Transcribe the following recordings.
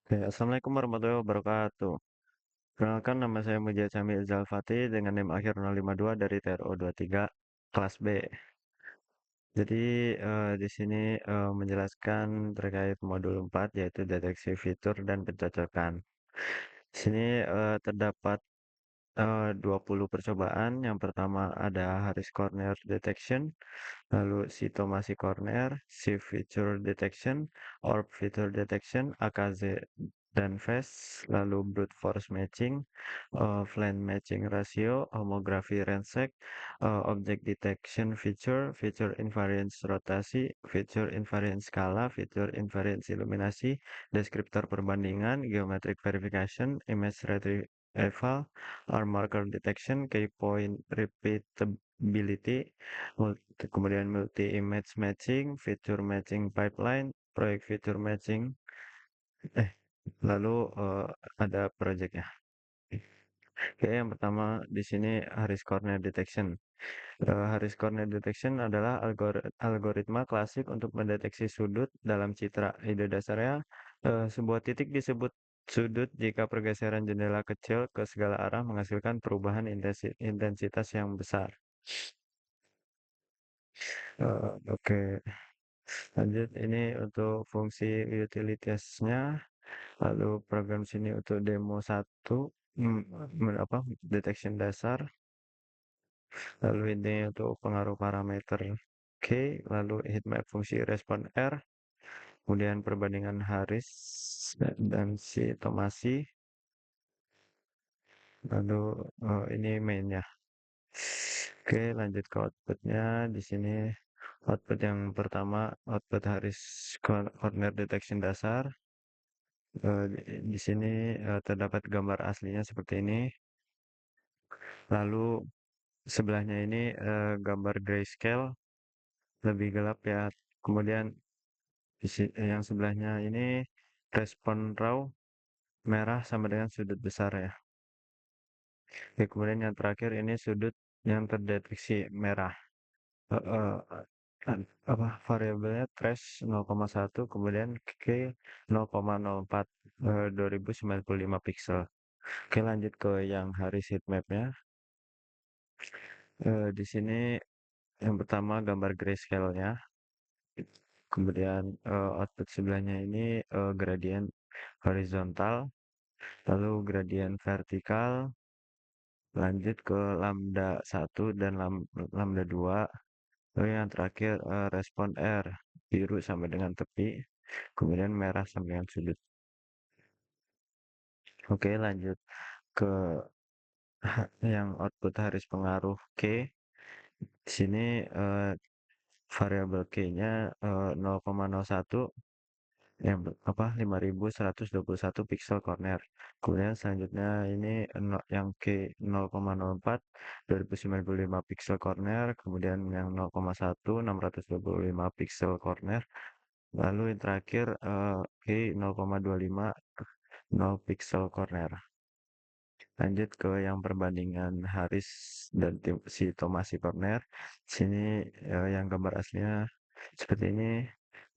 Oke, Assalamualaikum warahmatullahi wabarakatuh. Perkenalkan nama saya Mujahid Syamil Zalfati dengan NIM akhir 052 dari TRO 23 kelas B. Jadi di sini menjelaskan terkait modul 4 yaitu deteksi fitur dan pencocokan. Di sini terdapat 20 percobaan. Yang pertama ada Harris Corner Detection, lalu Cytomasi Corner, Shift Feature Detection, Orb Feature Detection, AKZ dan Face, lalu Brute Force Matching, Flame Matching Ratio, Homography Ransack, Object Detection Feature, Feature Invariance Rotasi, Feature Invariance Skala, Feature Invariance Iluminasi, Deskriptor Perbandingan, Geometric Verification, Image Retrieval, Arm Marker Detection, Key Point Repeatability, kemudian multi image matching, feature matching pipeline, proyek feature matching, eh lalu ada projectnya. Oke, yang pertama di sini Harris Corner Detection. Harris Corner Detection adalah algoritma klasik untuk mendeteksi sudut dalam citra. Ide dasarnya sebuah titik disebut sudut jika pergeseran jendela kecil ke segala arah menghasilkan perubahan intensitas yang besar. Oke, lanjut ini untuk fungsi utilitasnya. Lalu program sini untuk demo satu, detection dasar. Lalu ini untuk pengaruh parameter K, lalu heatmap fungsi respon R, kemudian perbandingan Harris dan si Tomasi, lalu ini mainnya. Oke, lanjut ke outputnya. Di sini output yang pertama, output Harris Corner Detection dasar. Di sini terdapat gambar aslinya seperti ini. Lalu sebelahnya ini gambar grayscale lebih gelap ya. Kemudian yang sebelahnya ini respon raw merah sama dengan sudut besar ya. Oke, kemudian yang terakhir ini sudut yang terdeteksi merah. Eh, eh, apa variabelnya trace 0,1 kemudian k 0,04 2095 pixel. Oke, lanjut ke yang Harris heatmap-nya. Di sini yang pertama gambar grayscale-nya. Kemudian output sebelahnya ini gradient horizontal, lalu gradient vertikal, lanjut ke lambda satu dan lambda 2. Lalu yang terakhir respon R, biru sama dengan tepi, kemudian merah sama dengan sudut. Oke, lanjut ke yang output Harris pengaruh K. Di sini variabel K-nya 0,01 yang apa 5121 pixel corner. Kemudian selanjutnya ini yang K 0,04 2095 pixel corner, kemudian yang 0,1 625 pixel corner. Lalu yang terakhir K 0,25 0 pixel corner. Lanjut ke yang perbandingan Haris dan si Tomasi Corner. Sini yang gambar aslinya seperti ini.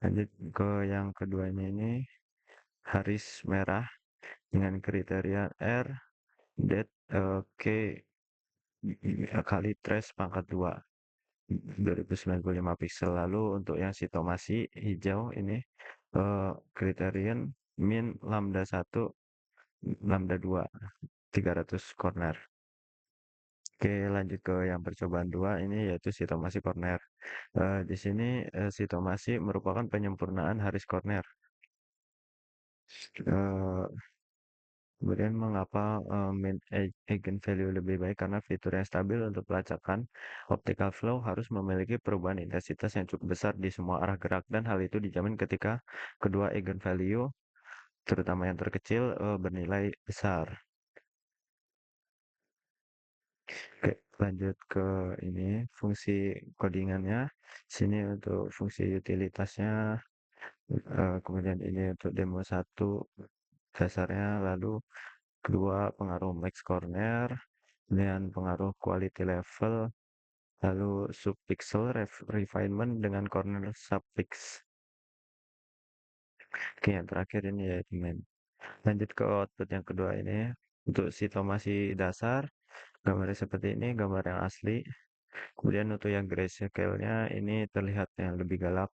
Lanjut ke yang keduanya ini Haris merah dengan kriteria R, det, K kali trace pangkat 2 2095 pixel. Lalu untuk yang si Tomasi hijau ini kriterian min lambda 1 lambda 2 300 corner. Oke, lanjut ke yang percobaan 2 ini yaitu sitomasi corner. Di sini sitomasi merupakan penyempurnaan Harris corner. Eh, Kemudian mengapa main eigenvalue lebih baik karena fiturnya stabil untuk pelacakan optical flow harus memiliki perubahan intensitas yang cukup besar di semua arah gerak dan hal itu dijamin ketika kedua eigenvalue terutama yang terkecil bernilai besar. Oke, lanjut ke ini fungsi codingannya. Sini untuk fungsi utilitasnya, kemudian ini untuk demo satu dasarnya, lalu kedua pengaruh max corner, kemudian pengaruh quality level, lalu subpixel refinement dengan corner subpix. Oke, yang terakhir ini ya main. Lanjut ke output yang kedua ini. Untuk sitomasi dasar, gambarnya seperti ini, gambar yang asli. Kemudian untuk yang grayscale-nya ini terlihat yang lebih gelap.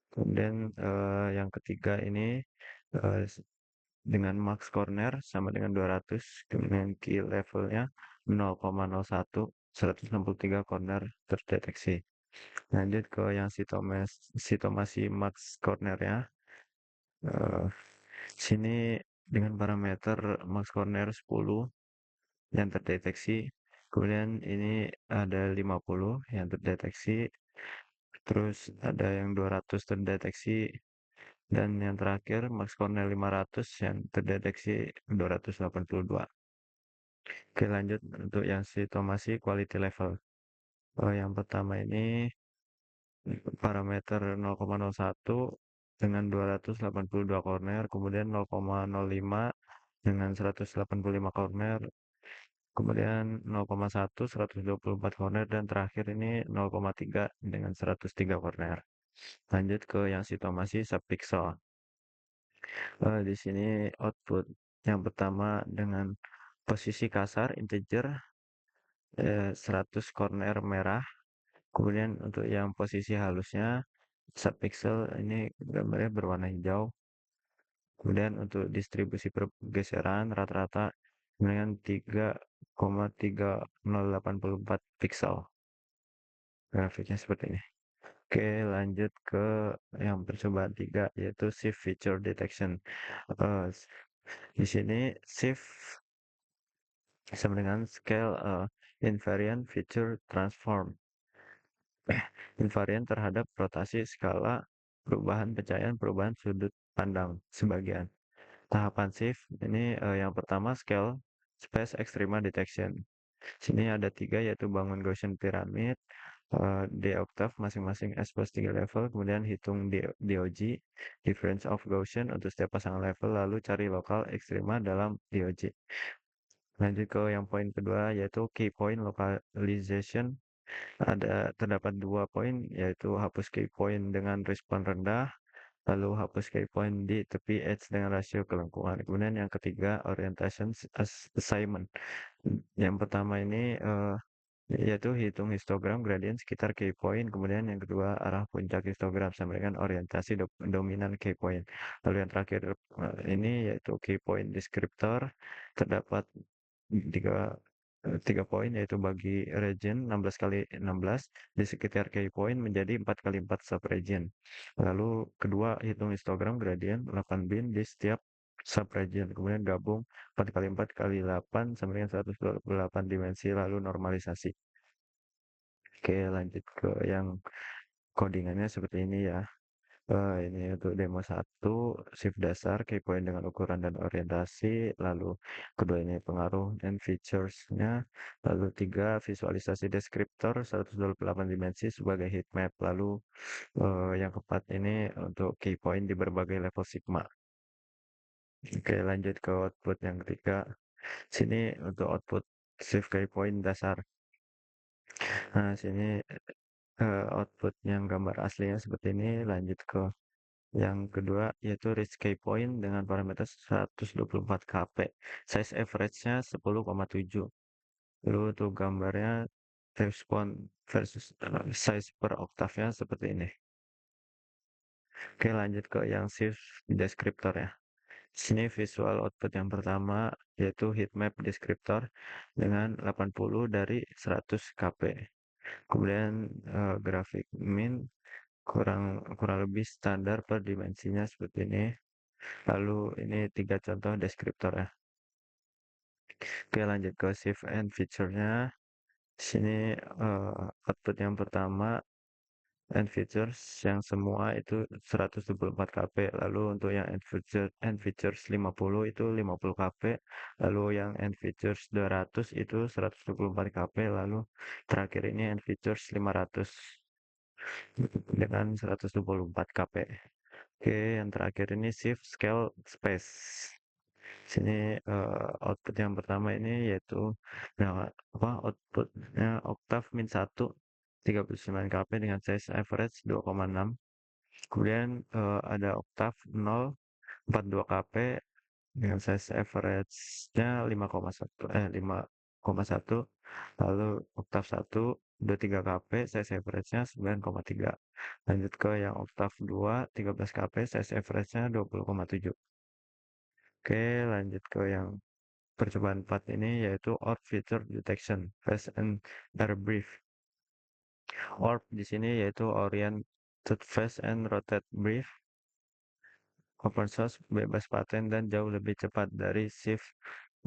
Kemudian yang ketiga ini eh, s- dengan max corner sama dengan 200, kemudian key levelnya 0,01, 163 corner terdeteksi. Lanjut ke yang sitomasi max cornernya. eh, Sini dengan parameter max corner 10 yang terdeteksi. Kemudian ini ada 50 yang terdeteksi. Terus ada yang 200 terdeteksi. Dan yang terakhir max corner 500 yang terdeteksi 282. Oke, lanjut untuk yang sitomasi quality level. Yang pertama ini parameter 0,01 dengan 282 corner, kemudian 0,05 dengan 185 corner, kemudian 0,1 124 corner, dan terakhir ini 0,3 dengan 103 corner. Lanjut ke yang sitomasi subpixel. Di sini output yang pertama dengan posisi kasar integer 100 corner merah. Kemudian untuk yang posisi halusnya subpixel ini gambarnya berwarna hijau. Kemudian untuk distribusi pergeseran rata-rata dengan 3,30084 pixel. Grafiknya seperti ini. Oke, lanjut ke yang percobaan 3 yaitu shift feature detection. Eh, di sini shift sama dengan scale invariant feature transform. Invariant terhadap rotasi skala perubahan pencahayaan perubahan sudut pandang sebagian. Tahapan shift ini yang pertama scale space extrema detection. Sini ada tiga yaitu bangun Gaussian pyramid, D octave masing-masing S plus 3 level, kemudian hitung DOG, difference of Gaussian untuk setiap pasangan level, lalu cari lokal ekstrema dalam DOG. Lanjut ke yang poin kedua yaitu key point localization. Terdapat dua poin yaitu hapus key point dengan respon rendah, lalu hapus key point di tepi edge dengan rasio kelengkungan. Kemudian yang ketiga orientation assignment. Yang pertama ini yaitu hitung histogram gradient sekitar key point, kemudian yang kedua arah puncak histogram sama dengan orientasi dominan key point. Lalu yang terakhir ini yaitu key point descriptor. Terdapat tiga tiga poin yaitu bagi region 16 kali 16 di sekitar key point menjadi 4 kali 4 subregion. Lalu kedua hitung histogram gradient 8 bin di setiap subregion. Kemudian gabung 4 kali 4 kali 8 sama dengan 128 dimensi lalu normalisasi. Oke, lanjut ke yang codingannya seperti ini ya. Ini untuk demo satu shift dasar, key point dengan ukuran dan orientasi, lalu kedua ini pengaruh dan features-nya, lalu tiga visualisasi deskriptor 128 dimensi sebagai heat map, lalu yang keempat ini untuk key point di berbagai level sigma. Oke, lanjut ke output yang ketiga. Sini untuk output shift key point dasar. Nah, sini output yang gambar aslinya seperti ini. Lanjut ke yang kedua yaitu reach key point dengan parameter 124 kp. Size average-nya 10,7. Lalu untuk gambarnya respon versus size per oktavnya seperti ini. Oke, lanjut ke yang shift descriptor ya. Sini visual output yang pertama yaitu heatmap descriptor dengan 80 dari 100 kp. Kemudian grafik min kurang kurang lebih standar per dimensinya seperti ini. Lalu ini tiga contoh deskriptor ya. Oke, lanjut ke shift and feature-nya. Sini output yang pertama and features yang semua itu 124 kp. Lalu untuk yang and features 50 itu 50 kp. Lalu yang and features 200 itu 124 kp. Lalu terakhir ini and features 500 dengan 124 kp. Oke, yang terakhir ini shift scale space. Sini output yang pertama ini yaitu nah, outputnya oktav min 1 39 kp dengan size average 2,6. Kemudian ada oktav 0 42 kp dengan size average-nya 5,1, lalu oktav 1 23 kp size average-nya 9,3. Lanjut ke yang oktav 2 13 kp size average-nya 20,7. Oke, lanjut ke yang percobaan 4 ini yaitu Orb Feature Detection Phase and Air Brief. Orb di sini yaitu Oriented Phase and Rotate Brief, open source, bebas paten, dan jauh lebih cepat dari Shift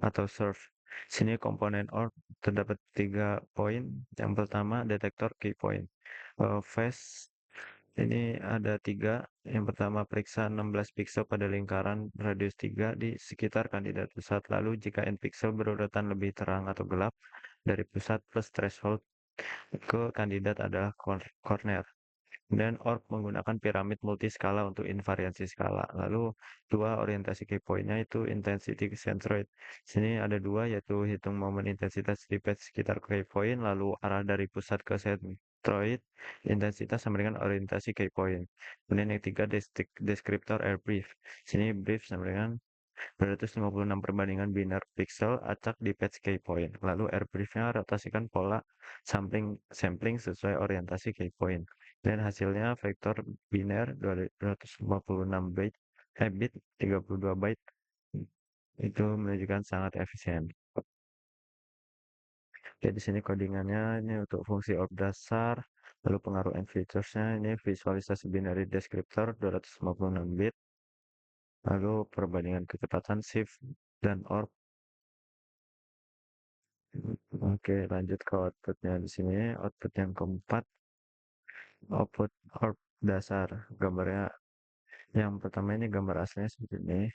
atau Surf. Sini komponen ORB terdapat 3 poin. Yang pertama, detektor key point. Phase ini ada 3. Yang pertama, periksa 16 pixel pada lingkaran radius 3 di sekitar kandidat pusat. Lalu, jika n pixel berurutan lebih terang atau gelap dari pusat plus threshold ke kandidat adalah corner. Dan ORB menggunakan piramid multiskala untuk invariansi skala. Lalu dua orientasi key point-nya itu intensity centroid. Sini ada dua yaitu hitung momen intensitas di patch sekitar key point, lalu arah dari pusat ke centroid, intensitas sama dengan orientasi key point. Kemudian yang ketiga deskriptor air brief. Sini brief sama dengan 256 perbandingan biner pixel acak di patch key point. Lalu air briefnya rotasikan pola sampling sesuai orientasi key point. Dan hasilnya vektor biner 256 bit 32 byte itu menunjukkan sangat efisien. Jadi di sini codingannya ini untuk fungsi orb dasar, lalu pengaruh and features-nya ini visualisasi binary descriptor 256 bit, lalu perbandingan kecepatan shift dan orb. Oke, lanjut ke outputnya di sini. Output yang keempat, output orb dasar. Gambarnya yang pertama ini gambar aslinya seperti ini.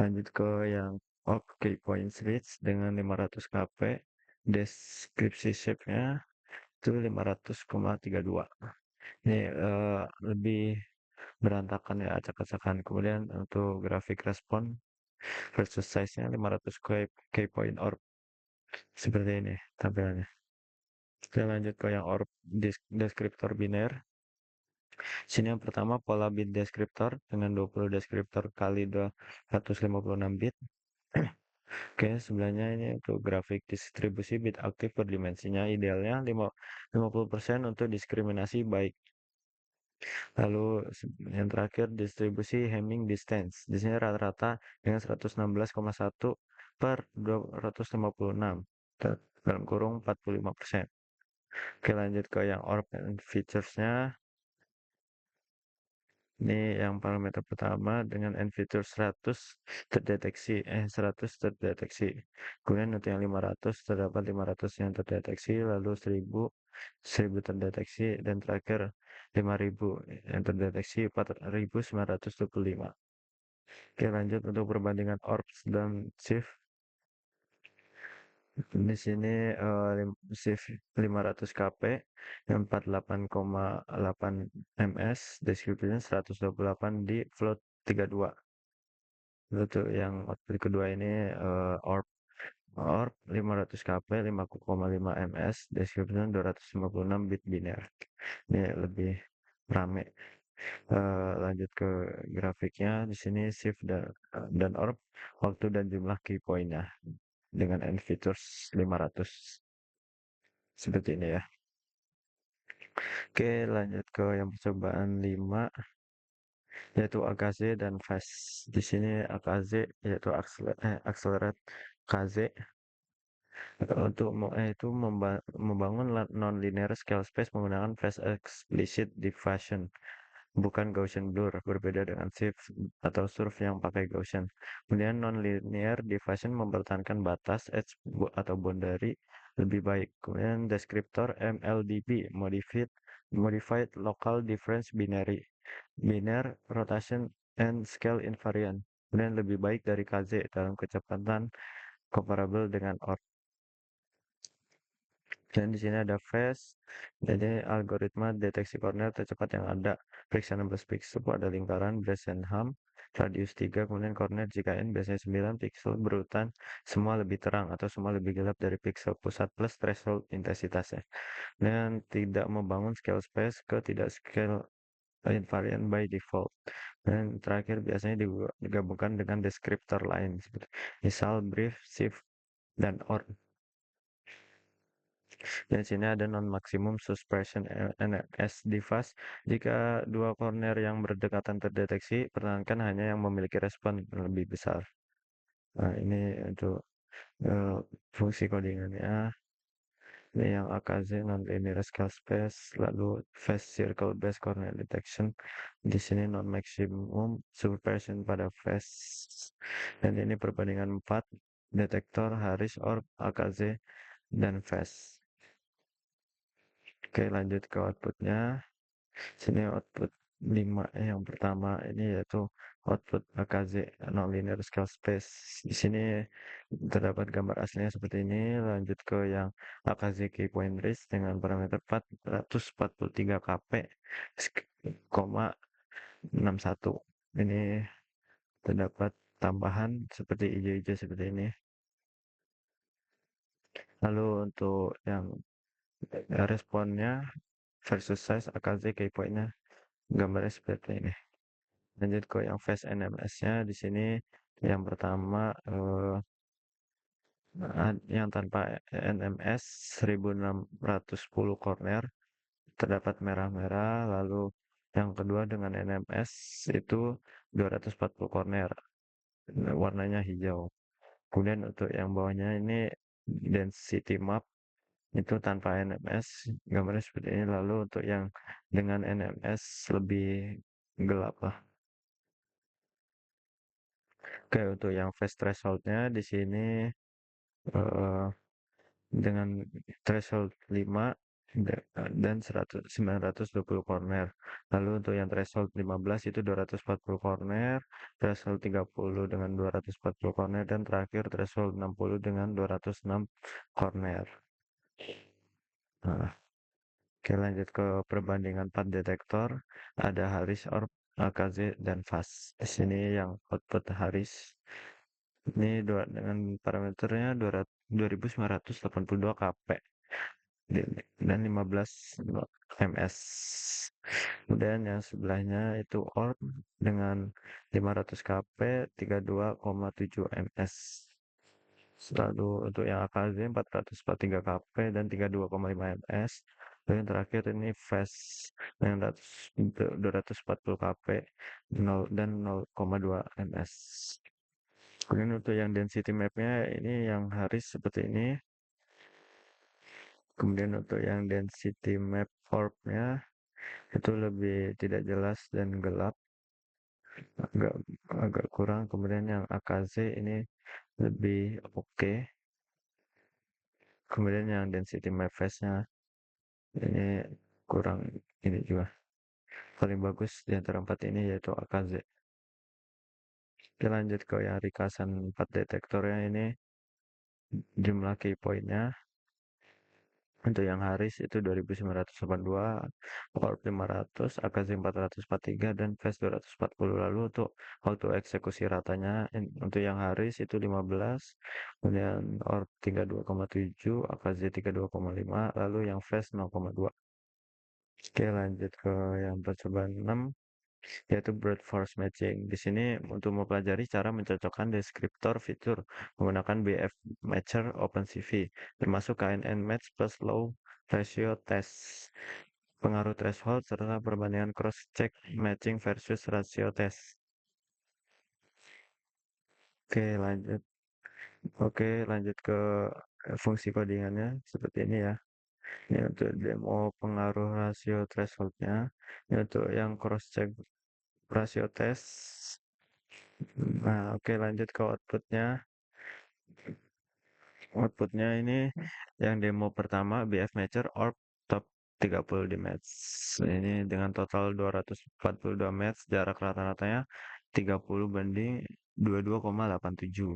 Lanjut ke yang orb key point switch dengan 500 kp. Deskripsi shape-nya itu 500,32. Ini lebih berantakan ya, acak-acakan. Kemudian untuk grafik respon versus size-nya 500 key point orb. Seperti ini tampilannya. Kita lanjut ke yang orb deskriptor biner. Sini yang pertama pola bit deskriptor dengan 20 deskriptor kali 256 bit. Oke, sebelahnya ini untuk grafik distribusi bit aktif per dimensinya idealnya 50% untuk diskriminasi baik. Lalu yang terakhir distribusi Hamming distance. Di sini rata-rata dengan 116,1 per 256 dalam kurung 45%. Oke, lanjut ke yang orb and features-nya. Ini yang parameter pertama dengan N feature 100 terdeteksi. Kemudian untuk yang 500 terdapat 500 yang terdeteksi, lalu 1000 terdeteksi, dan terakhir 5000 yang terdeteksi 4925. Oke, lanjut untuk perbandingan orbs dan shift. Di sini shift 500 kp 48,8 ms, deskripsinya 128 di float 32. Untuk yang output kedua ini orb 500 kp 5,5 ms, deskripsinya 256 bit biner. Ini lebih rame. Lanjut ke grafiknya, di sini shift dan orb, waktu dan jumlah key point-nya dengan N features 500. Seperti ini ya. Oke, lanjut ke yang percobaan 5 yaitu AKZ dan fast. Di sini AKZ yaitu accelerate KZ untuk itu membangun non-linear scale space menggunakan fast explicit diffusion, bukan Gaussian blur, berbeda dengan shift atau surf yang pakai Gaussian. Kemudian non-linear diffusion mempertahankan batas edge atau boundary lebih baik. Kemudian deskriptor MLDB, modified local difference binary, biner rotation and scale invariant. Kemudian lebih baik dari KZ dalam kecepatan comparable dengan OR. Dan di sini ada phase, jadi algoritma deteksi corner tercepat yang ada. Periksa 16 pixel pada lingkaran Bresenham, radius 3, kemudian corner jika N biasanya 9 pixel berurutan, semua lebih terang atau semua lebih gelap dari pixel pusat plus threshold intensitasnya. Dan tidak membangun scale space ke tidak scale invariant by default. Dan terakhir biasanya digabungkan dengan deskriptor lain seperti misal brief, shift, dan or. Dan sini ada non-maximum suppression NS device. Jika dua corner yang berdekatan terdeteksi, pertahankan hanya yang memiliki respon lebih besar. Nah, ini untuk eh, fungsi codingannya. Ini yang AKZ non-linear scale space, lalu fast circle based corner detection. Di sini non maximum suppression pada fast. Dan ini perbandingan 4 detektor Harris or AKZ dan fast. Oke, lanjut ke outputnya. Sini output 5 yang pertama ini yaitu output AKZ nonlinear scale space. Di sini terdapat gambar aslinya seperti ini. Lanjut ke yang AKZ key point range dengan parameter 443 kp, koma 61. Ini terdapat tambahan seperti hijau-hijau seperti ini. Lalu untuk yang responnya versus size AKZ key point-nya gambarnya seperti ini. Lanjut ke yang fast NMS-nya di sini yang pertama yang tanpa NMS 1610 corner terdapat merah-merah, lalu yang kedua dengan NMS itu 240 corner warnanya hijau. Kemudian untuk yang bawahnya ini density map itu tanpa NMS gambarnya seperti ini, lalu untuk yang dengan NMS lebih gelap lah. Oke, untuk yang fast threshold-nya di sini eh, dengan threshold 5 dan 920 corner. Lalu untuk yang threshold 15 itu 240 corner, threshold 30 dengan 240 corner, dan terakhir threshold 60 dengan 206 corner. Nah, oke, lanjut ke perbandingan 4 detektor. Ada Harris, ORB, AKZ, dan FAST. Di sini yang output Harris ini dengan parameternya 2982 kp dan 15 ms. Kemudian yang sebelahnya itu ORB dengan 500 kp 32,7 ms. Lalu untuk yang AKZ 443 kp dan 32,5 ms. Dan yang terakhir ini fast dengan 240 kp dan 0,2 ms. Kemudian untuk yang density mapnya ini yang Haris seperti ini. Kemudian untuk yang density map orb-nya itu lebih tidak jelas dan gelap, agak agak kurang. Kemudian yang AKZ ini lebih oke. Kemudian yang density map face-nya ini kurang, ini juga. Paling bagus di antara empat ini yaitu AKZ. Kita lanjut ke yang ringkasan 4 detektornya ini jumlah key point-nya. Untuk yang Haris itu 2982, Orb 500, AKZ 443, dan Fast 240. Lalu untuk auto eksekusi ratanya, untuk yang Haris itu 15, kemudian Orb 32,7, AKZ 32,5, lalu yang Fast 0,2. Oke, lanjut ke yang percobaan 6, yaitu brute force matching. Di sini untuk mempelajari cara mencocokkan deskriptor fitur menggunakan BF Matcher OpenCV, termasuk KNN Match plus Low Ratio Test, pengaruh threshold, serta perbandingan cross-check matching versus ratio test. Oke, lanjut. Oke, lanjut ke fungsi codingannya seperti ini ya. Ini untuk demo pengaruh rasio thresholdnya. Ini untuk yang cross-check rasio test. Nah, oke, lanjut ke outputnya. Outputnya ini yang demo pertama BF Matcher Orb top 30 di match. Ini dengan total 242 match, jarak rata-ratanya 30 banding 22,87.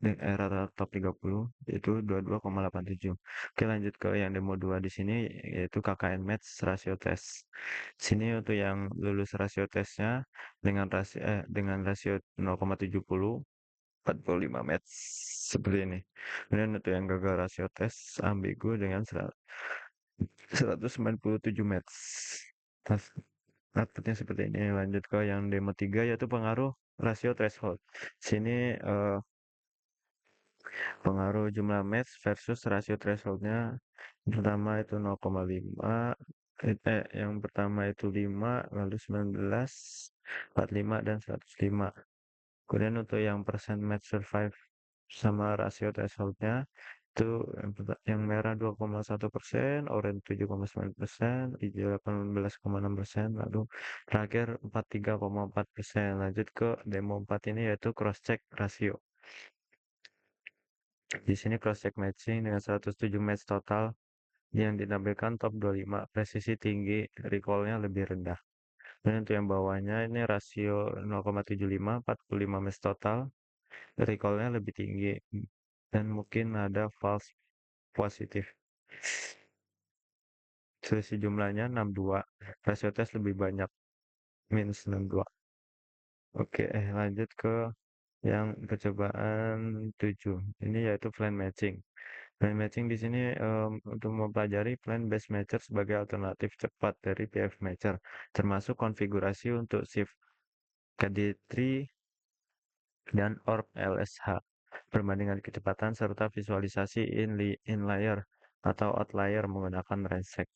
Rata-rata top 30 itu 22,87. Oke, lanjut ke yang demo 2 di sini yaitu KKN match rasio test. Sini untuk yang lulus rasio testnya dengan rasio 0,70 45 match seperti ini. Kemudian untuk yang gagal rasio tes ambigu dengan 197 match. Tas. outputnya seperti ini. Lanjut ke yang demo 3 yaitu pengaruh rasio threshold. Sini pengaruh jumlah match versus rasio thresholdnya. Pertama itu 0,5, yang pertama itu 5, lalu 19, 45, dan 105. Kemudian untuk yang persen match survive sama rasio thresholdnya itu yang merah 2,1%, orange 7,9%, hijau 18,6%, lalu terakhir 43,4%. Lanjut ke demo 4 ini yaitu cross check rasio. Di sini cross check matching dengan 107 match total yang ditampilkan top 25, presisi tinggi, recall-nya lebih rendah. Dan untuk yang bawahnya ini rasio 0,75, 45 match total, recall-nya lebih tinggi dan mungkin ada false positif. Selisih jumlahnya 62, rasio tes lebih banyak, minus 62. Oke, lanjut ke yang percobaan 7. Ini yaitu plan matching. Plan matching di sini untuk mempelajari plan based matcher sebagai alternatif cepat dari PF matcher, termasuk konfigurasi untuk shift KD3 dan ORB LSH, perbandingan kecepatan serta visualisasi inlier atau outlier menggunakan Rensec.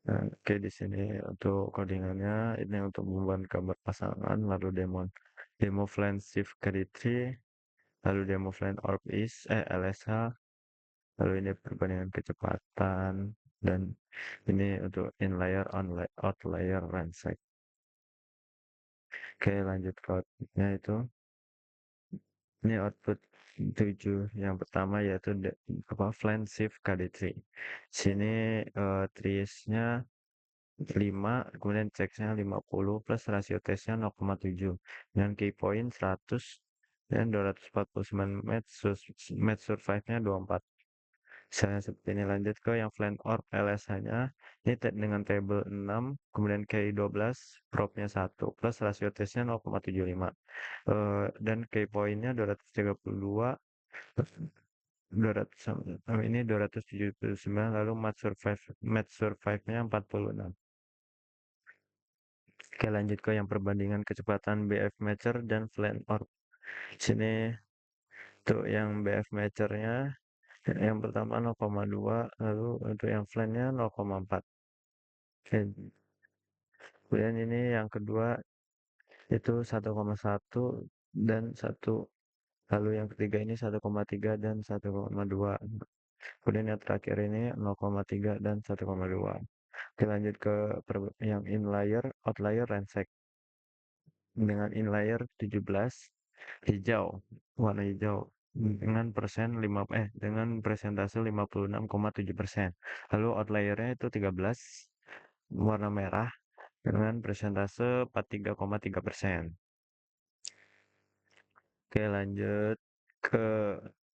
Nah, oke, di sini untuk codingannya ini untuk membuat gambar pasangan, lalu demo flange shift KD3, lalu demo flange orb LSH, lalu ini perbandingan kecepatan, dan ini untuk inlier outlier Rensec. Oke, lanjut code-nya itu. Ini output 7 yang pertama yaitu flange shift KD3. Sini triesnya 5, kemudian checksnya 50 plus rasio tesnya 0,7 dengan key point 100 dan 249 match survive-nya 24. Misalnya seperti ini. Lanjut ke yang flange orb LSH-nya ini dengan table 6, kemudian key 12, probe-nya 1 plus rasio tesnya 0,75. Dan key point-nya 232, 200 ini 279, lalu match survive-nya 46. Oke, lanjut ke yang perbandingan kecepatan BF Matcher dan Flank Orb. Sini untuk yang BF Matcher-nya yang pertama 0,2, lalu untuk yang Flank-nya 0,4. Oke, kemudian ini yang kedua itu 1,1 dan 1. Lalu yang ketiga ini 1,3 dan 1,2. Kemudian yang terakhir ini 0,3 dan 1,2. Oke, lanjut ke yang inlier, outlier, Rensec. Dengan inlier 17, hijau, warna hijau dengan persentase 56,7%. Lalu outliernya itu 13, warna merah dengan persentase 43,3%. Oke, lanjut ke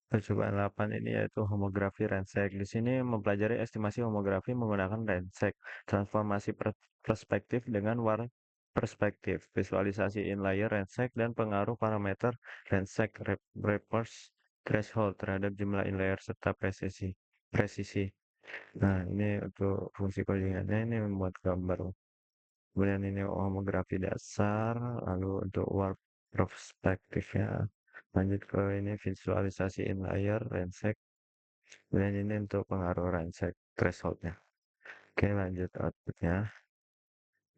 percobaan 8 ini yaitu homografi Rensek. Di sini mempelajari estimasi homografi menggunakan Rensek, transformasi perspektif dengan war perspektif, visualisasi inlier Rensek, dan pengaruh parameter Rensek reverse threshold terhadap jumlah inlier serta presisi. Nah, ini untuk fungsi codingannya ini membuat gambar. Kemudian ini homografi dasar, lalu untuk warp perspektifnya. Lanjut ke ini visualisasi inlier, Rensek. Kemudian ini untuk pengaruh Rensek thresholdnya. Oke, lanjut outputnya.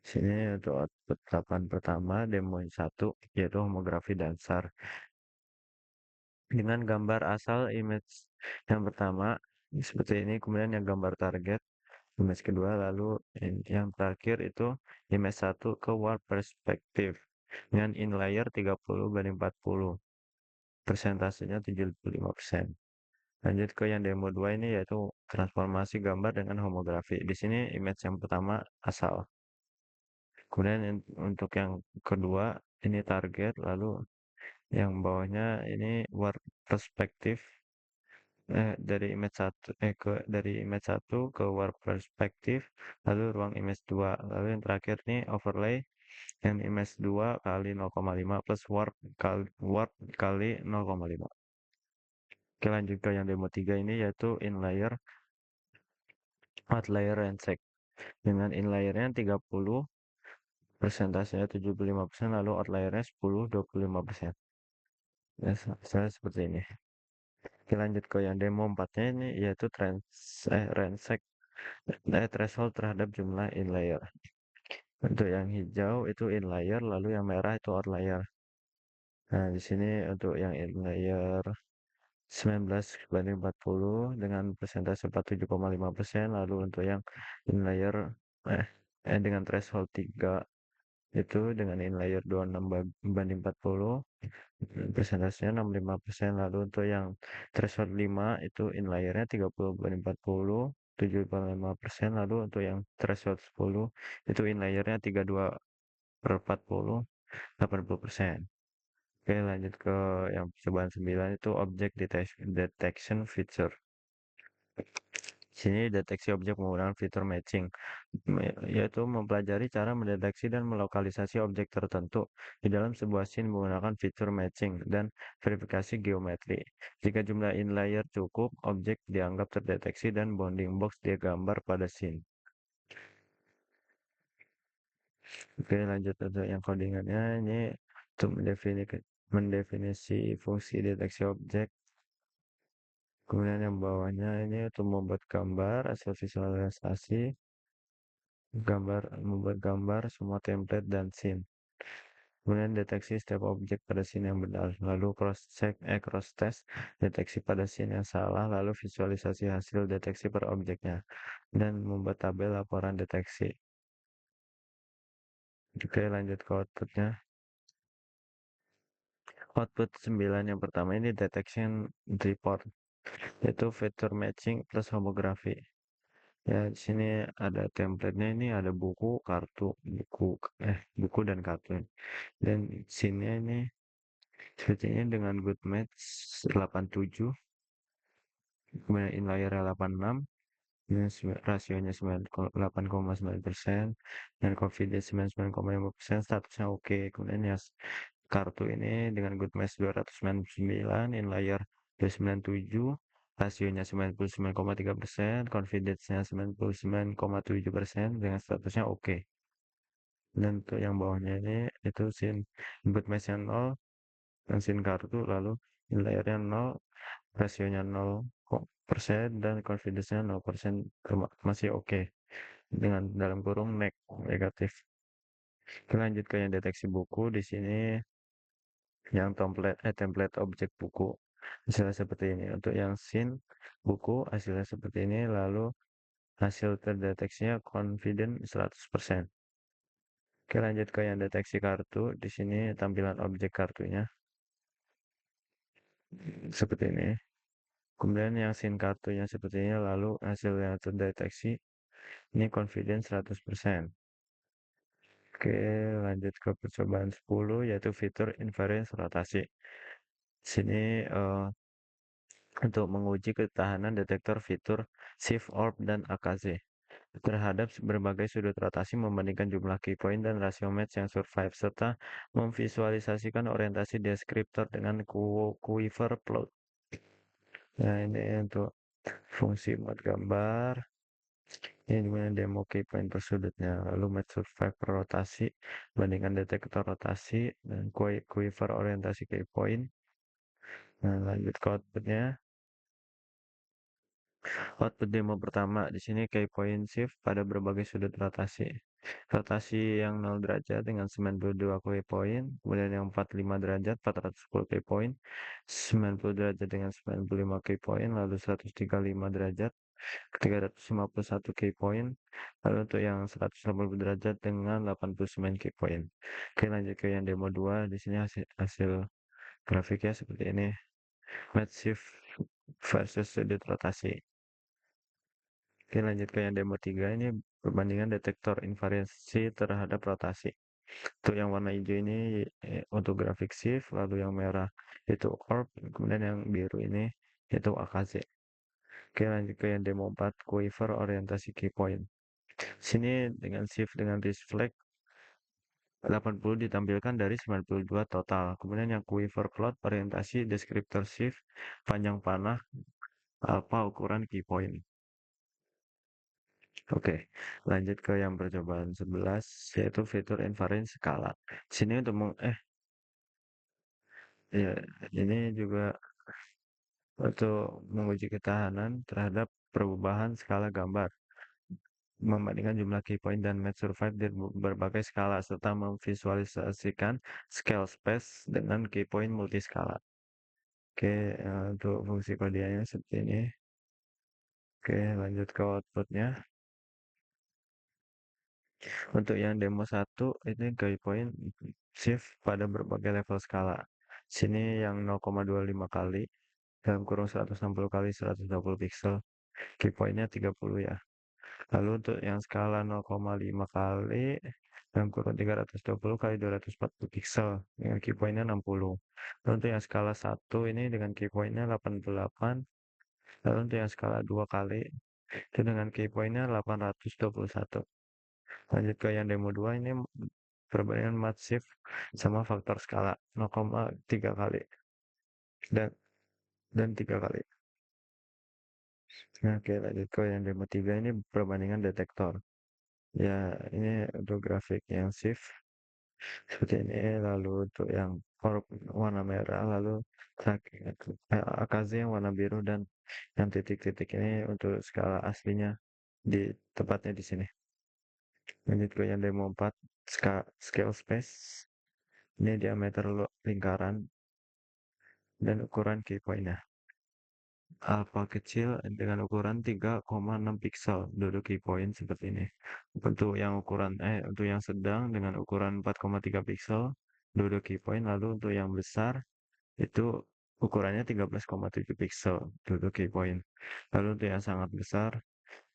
Sini untuk output 8 pertama, demo 1, yaitu homografi dasar. Dengan gambar asal image yang pertama, seperti ini. Kemudian yang gambar target, image kedua, lalu yang terakhir itu image 1 ke warp perspektif dengan inlier 30/40, persentasenya 75%. Lanjut ke yang demo 2 ini yaitu transformasi gambar dengan homografi. Di sini image yang pertama asal. Kemudian untuk yang kedua ini target, lalu yang bawahnya ini warp perspektif dari image 1 ke warp perspektif, lalu ruang image 2. Lalu yang terakhir nih overlay yang image 2 kali 0,5 plus warp kali 0,5. Oke, lanjut ke yang demo 3 ini yaitu inlier, outlier, Rensek. Dengan inlayernya 30, Persentasenya 75%, lalu outliernya 10, 25%. Ya, saya seperti ini. Oke, lanjut ke yang demo 4-nya ini, yaitu ransack, threshold terhadap jumlah inlayer. Untuk yang hijau itu inlayer, lalu yang merah itu outlier. Nah, di sini untuk yang inlayer 19 banding 40 dengan persentase 47,5%, lalu untuk yang inlayer eh, dengan threshold 3 itu dengan inlayer 26 banding 40 persentasenya 65%, lalu untuk yang threshold 5 itu inlayernya 30 banding 40 75%, lalu untuk yang threshold 10 itu inlayernya 32 per 40 80%. Oke, lanjut ke yang percobaan 9 itu object detection feature. Sini deteksi objek menggunakan fitur matching, yaitu mempelajari cara mendeteksi dan melokalisasi objek tertentu di dalam sebuah scene menggunakan fitur matching dan verifikasi geometri. Jika jumlah inlayer cukup, objek dianggap terdeteksi dan bounding box digambar pada scene. Oke, lanjut untuk yang codingannya ini untuk mendefinisi fungsi deteksi objek. Kemudian yang bawahnya ini untuk membuat gambar, hasil visualisasi, membuat gambar, semua template dan scene. Kemudian deteksi setiap objek pada scene yang benar, lalu cross test, deteksi pada scene yang salah, lalu visualisasi hasil deteksi per objeknya, dan membuat tabel laporan deteksi. Oke, lanjut ke outputnya. Output 9 yang pertama ini detection report, yaitu feature matching plus homography. Ya, di sini ada template-nya, ini ada buku dan kartu. Dan scene-nya ini sepertinya dengan good match 87, kemudian inlier 86, ini rasionya 8,9%, dan confidence 99,5%, statusnya oke. Kemudian ya kartu ini dengan good match 299, inlier 297, rasionya 99,3%, confidence-nya 99,7%, dengan statusnya oke. Dan untuk yang bawahnya ini itu good match-nya 0, dan kartu, lalu inlayernya 0, rasionya 0% dan confidence-nya 0%, masih oke. Dengan dalam kurung negatif. Kita lanjut ke yang deteksi buku. Di sini yang template objek buku hasilnya seperti ini. Untuk yang scene buku hasilnya seperti ini, lalu hasil terdeteksinya confident 100%. Oke, lanjut ke yang deteksi kartu. Di sini tampilan objek kartunya seperti ini. Kemudian yang SIM kartunya seperti ini, lalu hasil yang terdeteksi ini confidence 100%. Oke, lanjut ke percobaan 10, yaitu fitur invariance rotasi. Sini untuk menguji ketahanan detektor fitur shift orb dan AKZ terhadap berbagai sudut rotasi, membandingkan jumlah key point dan rasio match yang survive, serta memvisualisasikan orientasi deskriptor dengan quiver plot. Nah, ini untuk fungsi buat gambar. Ini dimana demo key point per sudutnya, lalu match survive per rotasi, bandingkan detektor rotasi, dan quiver orientasi key point. Nah, lanjut ke outputnya. Output demo pertama, di sini key point shift pada berbagai sudut rotasi. Rotasi yang 0 derajat dengan 92 key point, kemudian yang 45 derajat 410 key point, 90 derajat dengan 95 key point, lalu 135 derajat 351 key point, lalu untuk yang 180 derajat dengan 89 key point. Oke, lanjut ke yang demo 2. Di sini hasil grafiknya seperti ini. Match shift versus sudut rotasi. Oke, lanjut ke yang demo 3. Ini perbandingan detektor invariasi terhadap rotasi. Untuk yang warna hijau ini untuk grafik shift, lalu yang merah itu orb, kemudian yang biru ini itu AKZ. Oke, lanjut ke yang demo 4, quiver orientasi key point. Sini dengan shift dengan reflect 80 ditampilkan dari 92 total. Kemudian yang quiver plot orientasi deskriptor shift panjang panah apa ukuran key point. Oke, lanjut ke yang percobaan 11, yaitu fitur invariant skala. Sini untuk ya, ini juga untuk menguji ketahanan terhadap perubahan skala gambar, membandingkan jumlah key point dan match survive di berbagai skala, serta memvisualisasikan scale space dengan key point multiskala. Oke, untuk fungsi kodianya seperti ini. Oke, lanjut ke outputnya. Untuk yang demo satu ini key point shift pada berbagai level skala. Sini yang 0,25 kali dalam kurung 160 kali 120 pixel. Key pointnya 30 ya. Lalu untuk yang skala 0,5 kali dalam kurun 320 kali 240 pixel dengan key pointnya 60. Lalu untuk yang skala 1 ini dengan key pointnya 88. Lalu untuk yang skala 2 kali itu dengan key pointnya 821. Lanjut ke yang demo 2 ini perbandingan massif sama faktor skala 0,3 kali dan 3 kali. Nah, oke, lanjut ke yang demo 3 ini perbandingan detektor. Ya, ini untuk grafik yang shift seperti ini, lalu untuk yang orb warna merah, lalu AKZ yang warna biru, dan yang titik-titik ini untuk skala aslinya di tepatnya di sini. Lanjut ke yang demo 4, scale space. Ini diameter lingkaran dan ukuran key point-nya. Alpha kecil dengan ukuran 3,6 pixel duduk key point seperti ini. Untuk yang sedang dengan ukuran 4,3 pixel duduk key point, lalu untuk yang besar itu ukurannya 13,7 pixel duduk key point. Lalu untuk yang sangat besar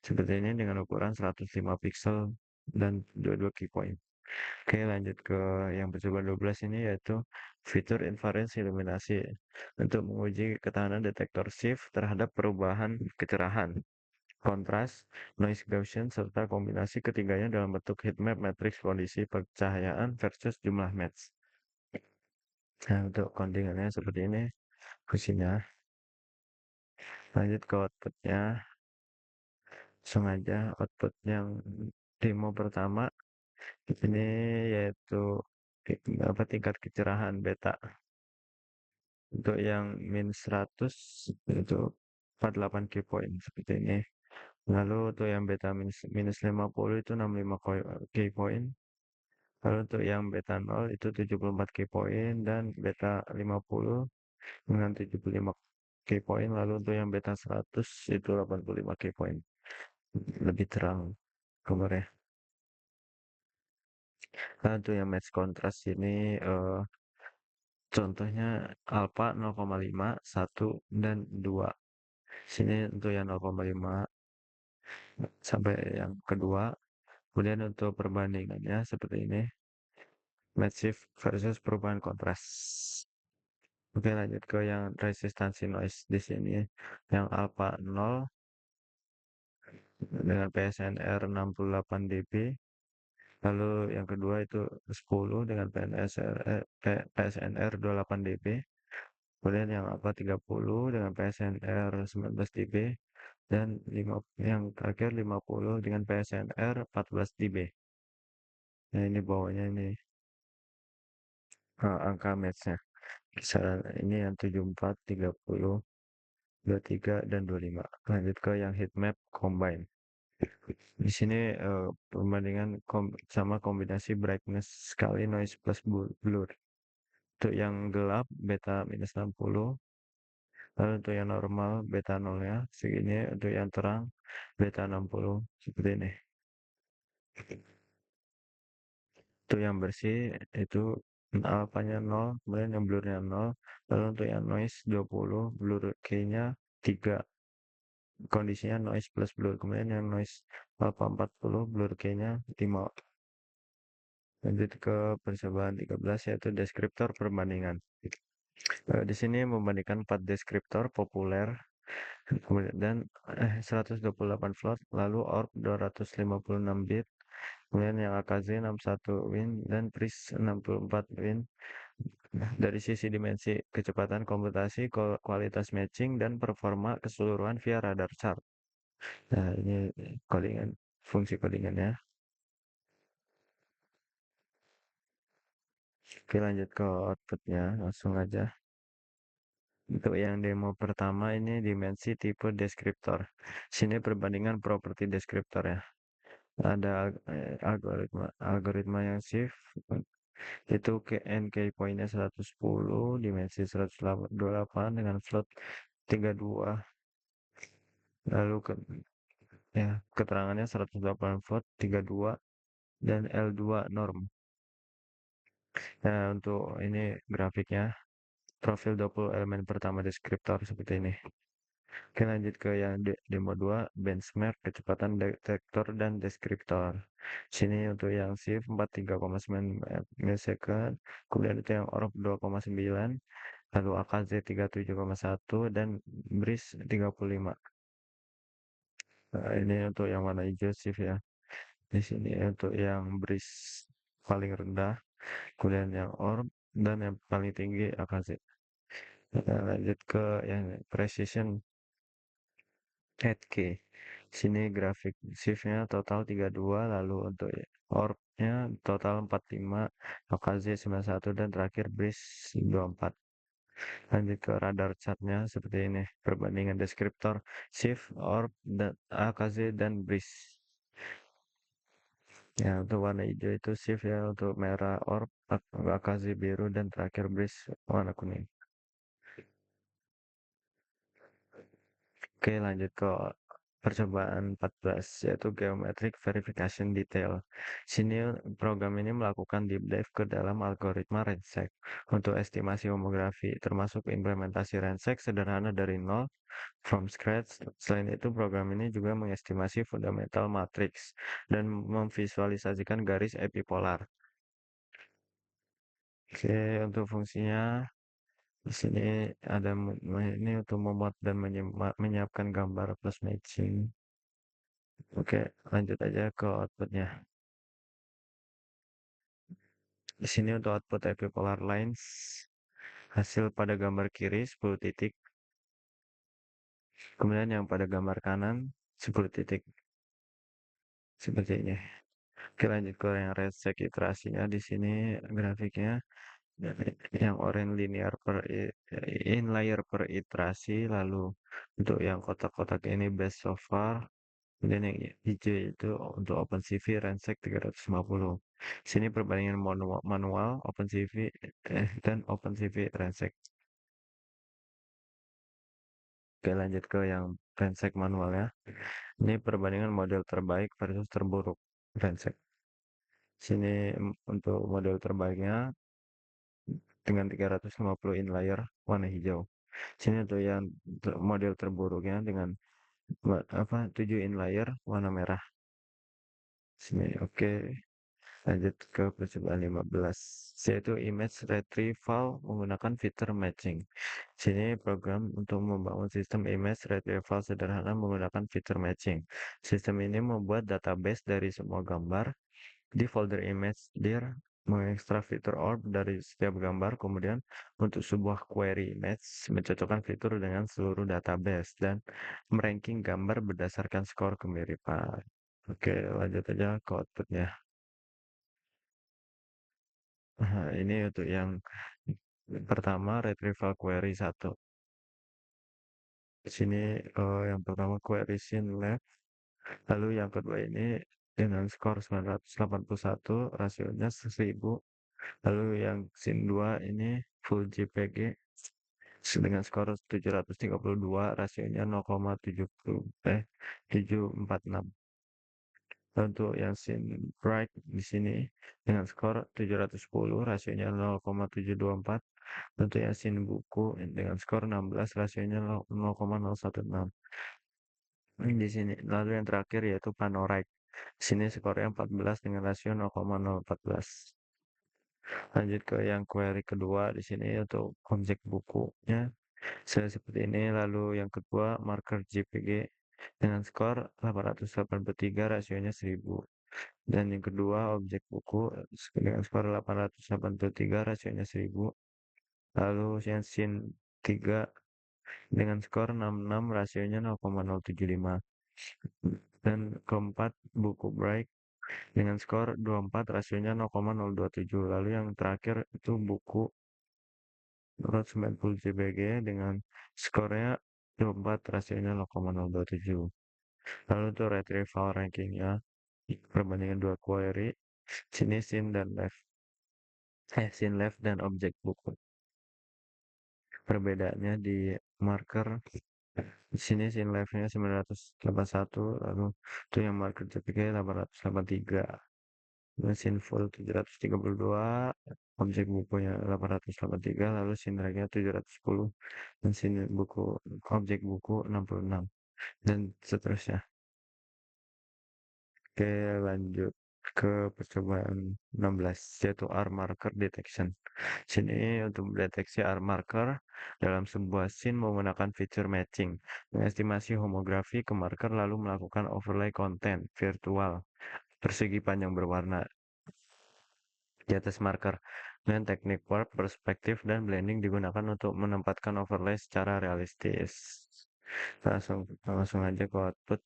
seperti ini dengan ukuran 105 pixel dan dua key point. Oke, lanjut ke yang percobaan 12 ini, yaitu fitur infrared iluminasi untuk menguji ketahanan detektor shift terhadap perubahan kecerahan, kontras, noise Gaussian, serta kombinasi ketiganya dalam bentuk heatmap matriks kondisi pencahayaan versus jumlah match. Nah, untuk kontingen seperti ini fungsinya. Lanjut ke outputnya, sengaja output yang demo pertama ini yaitu tingkat kecerahan beta. Untuk yang min 100 itu 48 key point seperti ini. Lalu untuk yang beta minus 50 itu 65 key point. Lalu untuk yang beta 0 itu 74 key point, dan beta 50 dengan 75 key point. Lalu untuk yang beta 100 itu 85 key point. Lebih terang gambarnya. Nah, untuk yang match contrast ini contohnya alpha 0,5, 1, dan 2. Sini untuk yang 0,5 sampai yang kedua. Kemudian untuk perbandingannya seperti ini. Match shift versus perubahan kontras. Oke, lanjut ke yang resistansi noise di sini. Yang alpha 0 dengan PSNR 68 dB. Lalu yang kedua itu 10 dengan PSNR 28 dB. Kemudian yang alpha 30 dengan PSNR 19 dB. Dan yang terakhir 50 dengan PSNR 14 dB. Nah, ini bawahnya ini angka match-nya. Kisaran ini yang 74, 30, 23, dan 25. Lanjut ke yang heat map combine. Di sini perbandingan sama kombinasi brightness sekali noise plus blur. Untuk yang gelap beta minus 60, lalu untuk yang normal beta 0 ya, segini. Untuk yang terang beta 60 seperti ini. Untuk yang bersih itu alpanya 0, kemudian yang blurnya 0. Lalu untuk yang noise 20, blur key-nya 3. Kondisinya noise plus blur. Kemudian yang noise alpha 40, blur key-nya 5. Lanjut ke percobaan 13, yaitu deskriptor perbandingan. Di sini membandingkan 4 deskriptor populer dan 128 float, lalu ORB 256 bit, kemudian yang AKZ 61 win, dan PRIS 64 win. Dari sisi dimensi, kecepatan komputasi, kualitas matching, dan performa keseluruhan via radar chart. Nah, ini codingan. fungsi codingannya. Oke, lanjut ke outputnya, langsung aja. Untuk yang demo pertama ini dimensi tipe deskriptor. Sini perbandingan properti deskriptor ya. Ada algoritma yang shift itu ke NK poinnya 110, dimensi 128 dengan float 32. Lalu ya, keterangannya 108 float 32 dan L2 norm. Nah, untuk ini grafiknya profil 20 elemen pertama deskriptor seperti ini. Oke, lanjut ke yang demo 2, benchmark kecepatan detektor dan deskriptor. Sini untuk yang shift 43,9 millisecond, kemudian itu yang ORP 2,9, lalu AKZ 37,1 dan BRIS 35. Nah, ini untuk yang warna hijau shift ya. Di sini untuk yang BRIS paling rendah, kemudian yang ORP dan yang paling tinggi AKZ. Kita lanjut ke yang precision 8K. Sini grafik shift-nya total 32, lalu untuk orb-nya total 45, OKZ 91, dan terakhir breeze 24. Lanjut ke radar chart-nya seperti ini. Perbandingan deskriptor, shift, orb, dan AKZ, dan breeze. Ya, untuk warna hijau itu shift ya, untuk merah orb, AKZ biru, dan terakhir breeze warna kuning. Oke, lanjut ke percobaan 14, yaitu geometric verification detail. Sini program ini melakukan deep dive ke dalam algoritma Rensek untuk estimasi homografi, termasuk implementasi Rensek sederhana dari nol from scratch. Selain itu, program ini juga mengestimasi fundamental matrix dan memvisualisasikan garis epipolar. Oke, untuk fungsinya di sini ada ini untuk memuat dan menyiapkan gambar plus matching. Oke, lanjut aja ke outputnya. Di sini untuk output epipolar lines, hasil pada gambar kiri 10 titik, kemudian yang pada gambar kanan 10 titik, seperti ini. Oke, lanjut ke yang resek iterasinya. Di sini grafiknya yang orange linear per inlier per iterasi, lalu untuk yang kotak-kotak ini best so far, kemudian yang hijau itu untuk OpenCV Rensek 350. Sini perbandingan manual OpenCV dan OpenCV Rensek. Oke, lanjut ke yang Rensek manual ya. Ini perbandingan model terbaik versus terburuk Rensek. Sini untuk model terbaiknya dengan 350 inlayer warna hijau. Sini untuk yang model terburuknya dengan 7 inlayer warna merah. Sini oke. Lanjut ke percobaan 15, yaitu image retrieval menggunakan fitur matching. Sini program untuk membangun sistem image retrieval sederhana menggunakan fitur matching. Sistem ini membuat database dari semua gambar di folder image dir, mengekstrak fitur orb dari setiap gambar, kemudian untuk sebuah query image mencocokkan fitur dengan seluruh database dan meranking gambar berdasarkan skor kemiripan. Oke, lanjut aja ke outputnya. Nah, ini untuk yang pertama retrieval query 1. Di sini yang pertama query scene left, lalu yang kedua ini dengan skor 981, rasionya 1000. Lalu yang scene 2 ini full JPG dengan skor 732, rasionya 746. Untuk yang scene right di sini dengan skor 710, rasionya 0,724. Untuk yang scene buku dengan skor 16, rasionya 0,016. Di sini. Lalu yang terakhir yaitu Panorite. Di sini skornya 14 dengan rasio 0,014. Lanjut ke yang query kedua di sini untuk objek bukunya seperti ini. Lalu yang kedua marker JPG dengan skor 883, rasionya 1000. Dan yang kedua objek buku dengan skor 883, rasionya 1000. Lalu yang scene 3 dengan skor 66, rasionya 0,075. Dan keempat, buku Bright dengan skor 24, rasionya 0,027. Lalu yang terakhir itu buku 90 JBG dengan skornya 24, rasionya 0,027. Lalu untuk retrieval rankingnya, perbandingan dua query, sini scene left dan objek buku. Perbedaannya di marker, di sini scene left-nya 981, lalu itu yang marker JPG 883. Mesin full 732, objek bukunya 883, lalu sinerginya 710, mesin buku objek buku 66, dan seterusnya. Oke, lanjut ke percobaan 16, yaitu R marker detection. Sini untuk mendeteksi R marker dalam sebuah scene menggunakan fitur matching, mengestimasi homografi ke marker lalu melakukan overlay konten virtual persegi panjang berwarna di atas marker. Dengan teknik warp, perspektif, dan blending digunakan untuk menempatkan overlay secara realistis. Langsung langsung aja ke output.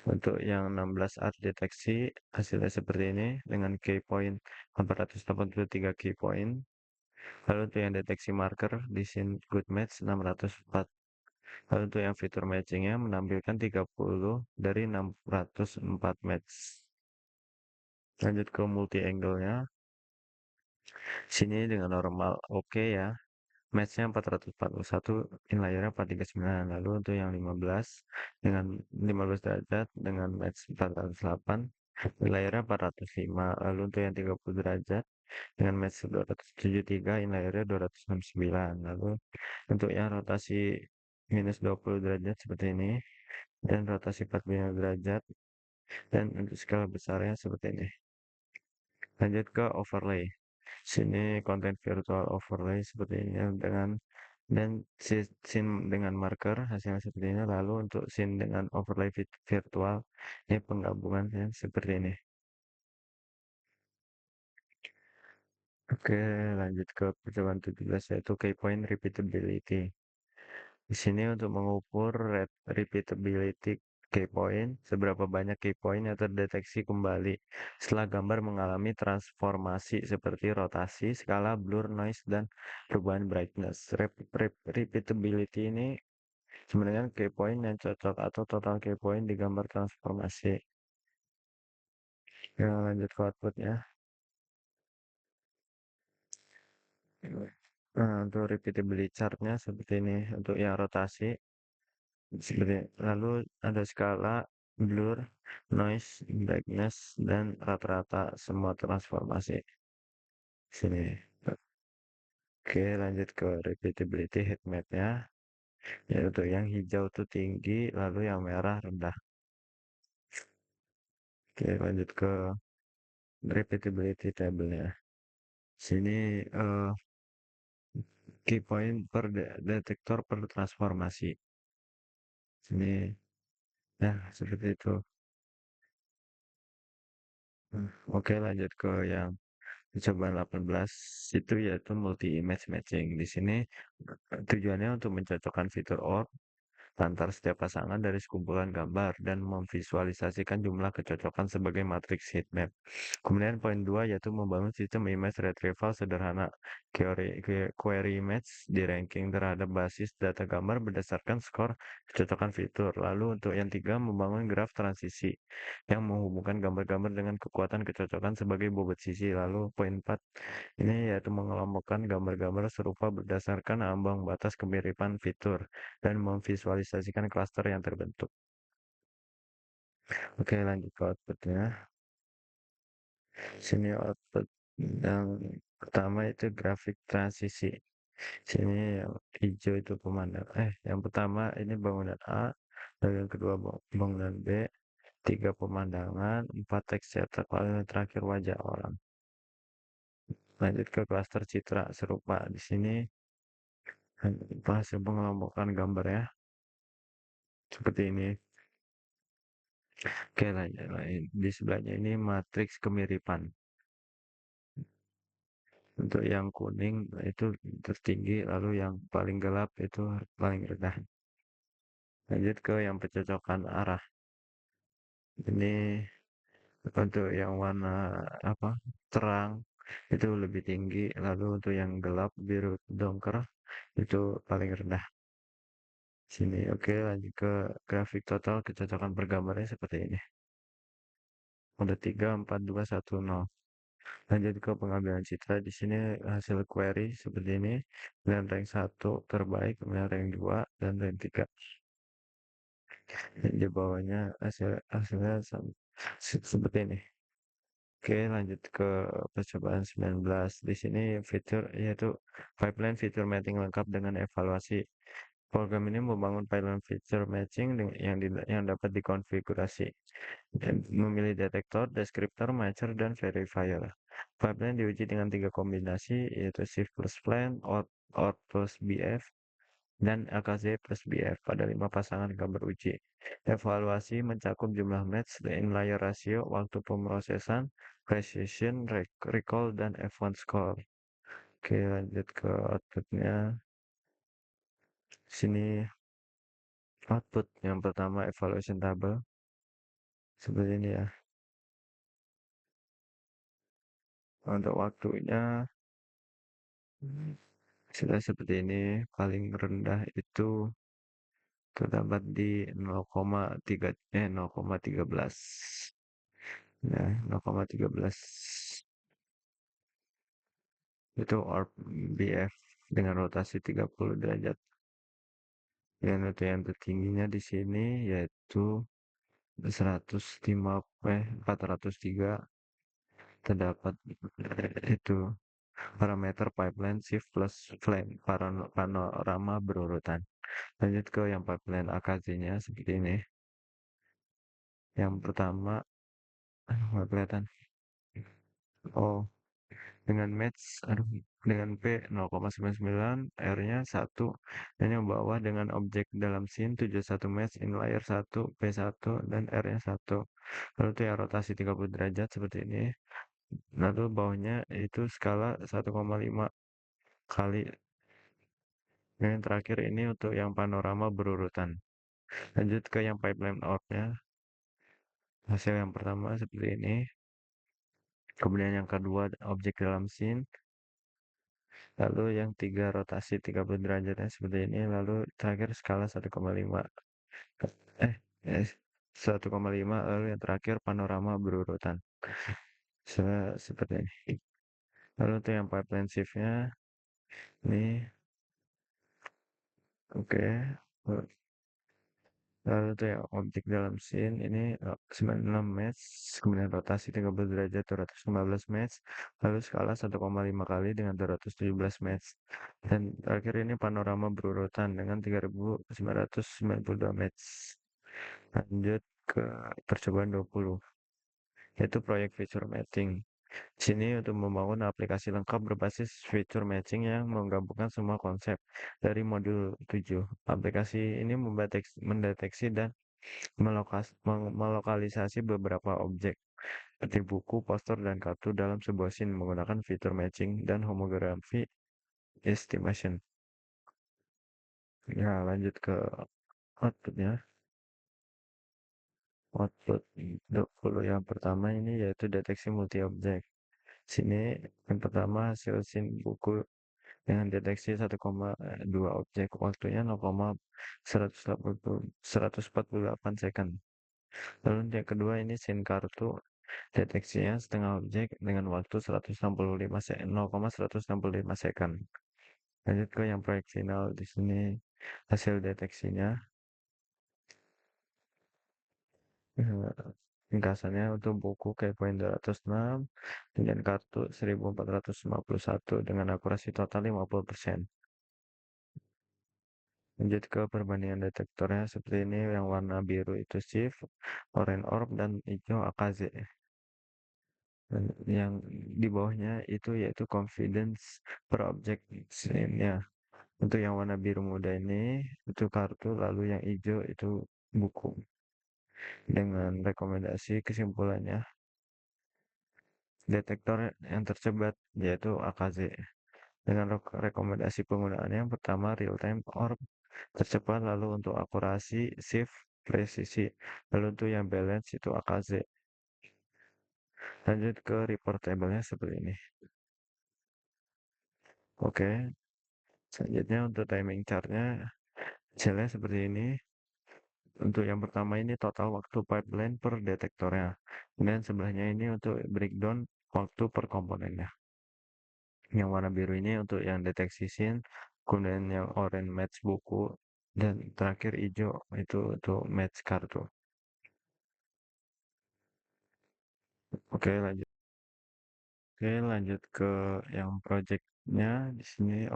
Untuk yang 16 art deteksi, hasilnya seperti ini dengan key point 483 key point. Lalu untuk yang deteksi marker di scene good match 604. Lalu untuk yang fitur matchingnya menampilkan 30 dari 604 match. Lanjut ke multi angle-nya. Sini dengan normal oke ya. Match-nya 441, inlayernya 439. Lalu untuk yang 15 dengan 15 derajat dengan match 408, inlayernya 405. Lalu untuk yang 30 derajat dengan match 273, inlayernya 269. Lalu untuk yang rotasi minus 20 derajat seperti ini dan rotasi 45 derajat dan untuk skala besarnya seperti ini. Lanjut ke overlay. Sini konten virtual overlay seperti ini ya, dengan dan scene dengan marker hasilnya seperti ini. Lalu untuk scene dengan overlay virtual ini penggabungan ya, seperti ini. Oke, lanjut ke percobaan 17 yaitu key point repeatability. Di sini untuk mengukur repeatability key point, seberapa banyak key point yang terdeteksi kembali setelah gambar mengalami transformasi seperti rotasi, skala, blur, noise, dan perubahan brightness. Repeatability ini sebenarnya key point yang cocok atau total key point di gambar transformasi. Ya, lanjut ke outputnya. Nah, untuk repeatability chartnya seperti ini. Untuk yang rotasi, seperti lalu ada skala, blur, noise, brightness, dan rata-rata semua transformasi. Sini. Oke, lanjut ke repeatability heat map-nya. Ya, untuk yang hijau itu tinggi, lalu yang merah rendah. Oke, lanjut ke repeatability table-nya. Sini key point per detektor per transformasi. Sini, ya seperti itu. Oke, lanjut ke yang percobaan 18 itu yaitu multi image matching. Di sini tujuannya untuk mencocokkan fitur OR antar setiap pasangan dari sekumpulan gambar dan memvisualisasikan jumlah kecocokan sebagai matriks heatmap. Kemudian poin 2 yaitu membangun sistem image retrieval sederhana. Query image di ranking terhadap basis data gambar berdasarkan skor kecocokan fitur. Lalu untuk yang 3 membangun graf transisi yang menghubungkan gambar-gambar dengan kekuatan kecocokan sebagai bobot sisi. Lalu poin 4 ini yaitu mengelompokkan gambar-gambar serupa berdasarkan ambang batas kemiripan fitur dan memvisualisasikan klaster yang terbentuk. Oke, lanjut ke outputnya. Sini output yang pertama itu grafik transisi. Sini yang hijau itu pemandangan. Yang pertama ini bangunan A, lalu yang kedua bangunan B, tiga pemandangan, empat teks cetak, lalu yang terakhir wajah orang. Lanjut ke klaster citra serupa. Di sini hasil pengelompokan gambar ya, seperti ini. Oke, lain. Di sebelahnya ini matriks kemiripan. Untuk yang kuning itu tertinggi, lalu yang paling gelap itu paling rendah. Lanjut ke yang pencocokan arah. Ini untuk yang warna apa terang itu lebih tinggi, lalu untuk yang gelap biru dongker itu paling rendah. Sini, oke, lanjut ke grafik total kecocokan pergambarannya seperti ini. Mode 3, 4, 2, 1, 0. Lanjut ke pengambilan citra. Di sini hasil query seperti ini. Kemudian rank 1 terbaik, kemudian rank 2, dan rank 3. Di bawahnya hasilnya seperti ini. Oke, lanjut ke percobaan 19. Di sini fitur yaitu pipeline fitur matching lengkap dengan evaluasi. Program ini membangun pipeline feature matching yang dapat dikonfigurasi dan memilih detektor, deskriptor, matcher, dan verifier. Pipeline diuji dengan 3 kombinasi, yaitu shift plus plan, OR plus BF, dan AKZ plus BF pada 5 pasangan gambar uji. Evaluasi mencakup jumlah match, inlier ratio, waktu pemrosesan, precision, recall, dan F1 score. Oke, lanjut ke outputnya. Sini output yang pertama evaluation table seperti ini ya. Untuk waktunya sudah seperti ini. Paling rendah itu terdapat di 0,3 0,13. Ya, 0,13 itu orb BF dengan rotasi 30 derajat. Dan untuk yang tertingginya di sini yaitu 403 terdapat itu parameter pipeline shift plus flame panorama berurutan. Lanjut ke yang pipeline AKZ-nya seperti ini. Yang pertama, nggak kelihatan. Oh, dengan match, aduh, dengan P 0,99, R-nya 1, dan yang bawah dengan objek dalam scene 71 match, inlier 1, P1, dan R-nya 1. Lalu itu yang rotasi 30 derajat seperti ini. Lalu bawahnya itu skala 1,5 kali. Dan yang terakhir ini untuk yang panorama berurutan. Lanjut ke yang pipeline orb-nya. Hasil yang pertama seperti ini. Kemudian yang kedua objek dalam scene. Lalu yang tiga rotasi 30 derajatnya seperti ini. Lalu terakhir skala 1,5. Eh, eh 1,5. Lalu yang terakhir panorama berurutan. Seperti ini. Lalu untuk yang pipeline shift-nya. Ini. Oke. Lalu tuh ya objek dalam scene ini 96 match, kemudian rotasi 30 derajat 215 match, lalu skala 1,5 kali dengan 217 match. Dan terakhir ini panorama berurutan dengan 3.992 match. Lanjut ke percobaan 20, yaitu proyek feature matching. Sini untuk membangun aplikasi lengkap berbasis fitur matching yang menggabungkan semua konsep dari modul 7. Aplikasi ini mendeteksi dan melokalisasi beberapa objek seperti buku, poster, dan kartu dalam sebuah scene menggunakan fitur matching dan homografi estimation. Ya, lanjut ke outputnya. Output 20 yang pertama ini yaitu deteksi multi objek. Sini yang pertama hasil scene buku dengan deteksi 1,2 objek, waktunya 0,148 second. Lalu yang kedua ini scene kartu, deteksinya setengah objek dengan waktu 0,165 second. Lanjut ke yang proyek final. Di sini hasil deteksinya. Ringkasannya untuk buku Kepoin 206 dan kartu 1451 dengan akurasi total 50%. Lanjut ke perbandingan detektornya seperti ini. Yang warna biru itu shift, orange orb, dan hijau AKZ. Dan yang di bawahnya itu yaitu confidence per object scene-nya. Untuk yang warna biru muda ini itu kartu, lalu yang hijau itu buku. Dengan rekomendasi kesimpulannya, detektor yang tercepat yaitu AKZ. Dengan rekomendasi penggunaan yang pertama real time orb tercepat, lalu untuk akurasi shift presisi. Lalu untuk yang balance itu AKZ. Lanjut ke report table-nya seperti ini. Oke, selanjutnya untuk timing chart-nya hasilnya seperti ini. Untuk yang pertama ini total waktu pipeline per detektornya. Kemudian sebelahnya ini untuk breakdown waktu per komponennya. Yang warna biru ini untuk yang deteksi scene, kemudian yang oranye match buku, dan terakhir hijau itu untuk match kartu. Oke, lanjut. Oke, lanjut ke yang projectnya. Di sini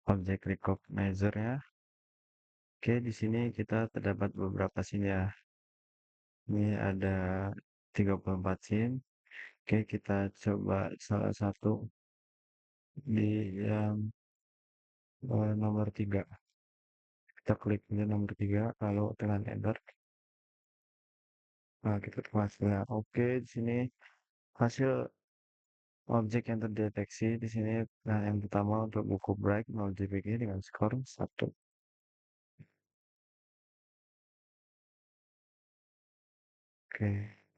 object recognizer-nya. Oke, di sini kita terdapat beberapa scene ya. Ini ada 34 scene. Oke, kita coba salah satu di yang nomor 3. Kita klik ini nomor 3, lalu tekan enter. Nah, kita tunggu hasilnya. Oke, di sini hasil objek yang terdeteksi di sini. Nah, yang pertama untuk buku Bright 0 JPG dengan skor 1. Oke,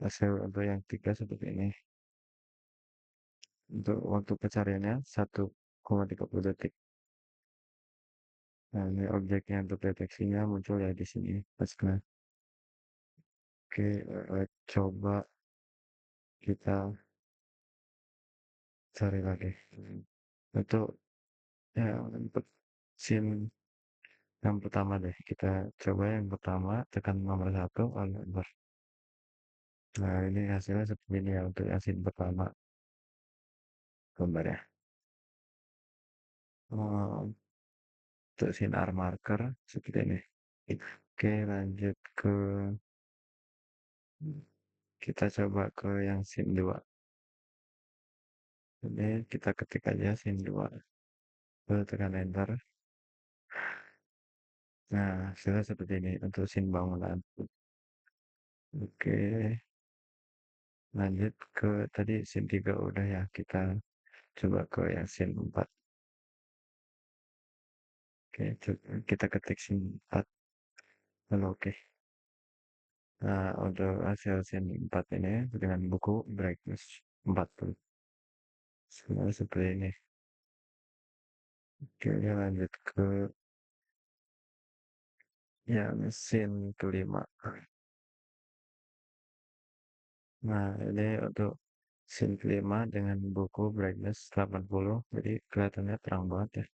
hasil untuk yang 3 seperti ini. Untuk waktu pencariannya 1,30 detik. Nah, ini objek yang terdeteksinya muncul ya di sini. Hasilnya. Oke, coba kita cari lagi. Untuk ya, untuk scene yang pertama deh, kita coba yang pertama, tekan nomor 1, lalu enter. Nah, ini hasilnya seperti ini ya untuk yang scene pertama gambarnya. Untuk sinar marker seperti ini. Oke, lanjut ke kita coba ke yang scene 2. Ini kita ketik aja scene 2. Lalu tekan enter. Nah, hasilnya seperti ini untuk scene bangunan. Oke, lanjut ke tadi scene 3 udah ya. Kita coba ke yang scene 4. Oke, kita ketik scene 4. Lalu oke. Nah, untuk hasil scene 4 ini dengan buku brightness 40. Semua seperti ini. Oke, lanjut ke yang scene kelima. Nah, ini untuk scene kelima dengan buku brightness 80. Jadi kelihatannya terang banget ya.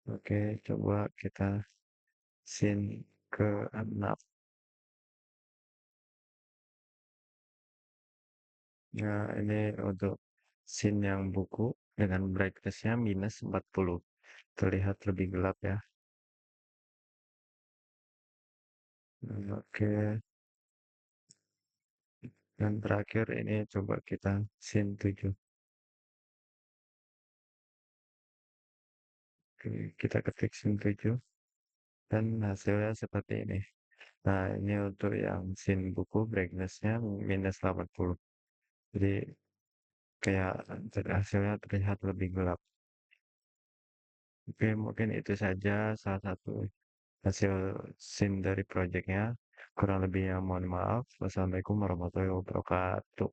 Oke, coba kita scene ke-6. Nah, ini untuk scene yang buku dengan brightness-nya minus 40. Terlihat lebih gelap ya. Oke, dan terakhir ini coba kita scene 7. Oke, kita ketik scene 7 dan hasilnya seperti ini. Nah, ini untuk yang scene buku brightness-nya minus 80. Jadi kayak hasilnya terlihat lebih gelap. Oke, mungkin itu saja salah satu hasil scene dari projectnya. Kurang lebihnya mohon maaf. Wassalamualaikum warahmatullahi wabarakatuh.